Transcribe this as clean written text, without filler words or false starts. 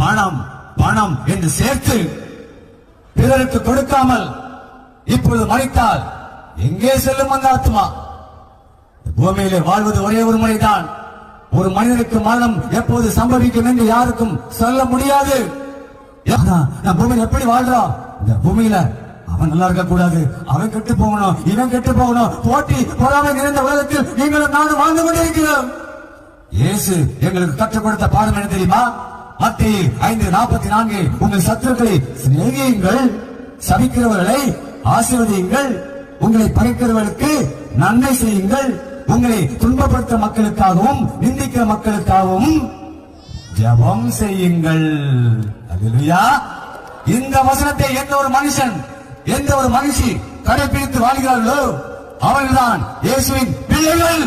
பணம் பணம் என்று சேர்த்து பிறருக்கு கொடுக்காமல் இப்பொழுது மறித்தால் எங்கே செல்லும் அந்த ஆத்மா? பூமியிலே வாழ்வது ஒரே ஒரு முறைதான். ஒரு மனிதனுக்கு மரணம் எப்போது சம்பவிக்கும் என்று யாருக்கும் சொல்ல முடியாது. நான் பூமியில எப்படி வாழ்றோம்? இந்த பூமியில அவன் நல்லா இருக்க கூடாது, அவன் கெட்டு போகணும், இவன் கெட்டு போகணும், போட்டி பொறாமை நிறைந்த உலகத்தில் நீங்களும் நானும் வாழ்ந்து கொண்டிருக்கிறோம். இயேசு எங்களுக்கு கற்றுக் கொடுத்த பாடம் என்ன தெரியுமா? மத்தேயு 5:44, உங்கள் சத்துருக்களை சிநேகியுங்கள், சபிக்கிறவர்களை ஆசீர்வதியுங்கள், உங்களை பகைக்கிறவர்களுக்கு நன்மை செய்யுங்கள், உங்களை துன்பப்படுத்த மக்களுக்காகவும் நிந்திக்கிற மக்களுக்காகவும் ஜெபம் செய்யுங்கள். அல்லேலூயா. இந்த வசனத்தை எந்த ஒரு மனுஷன் எந்த ஒரு மனுஷி கடைபிடித்து வாழ்கிறார்களோ அவர்கள்தான் இயேசுவின் பிள்ளைகள்.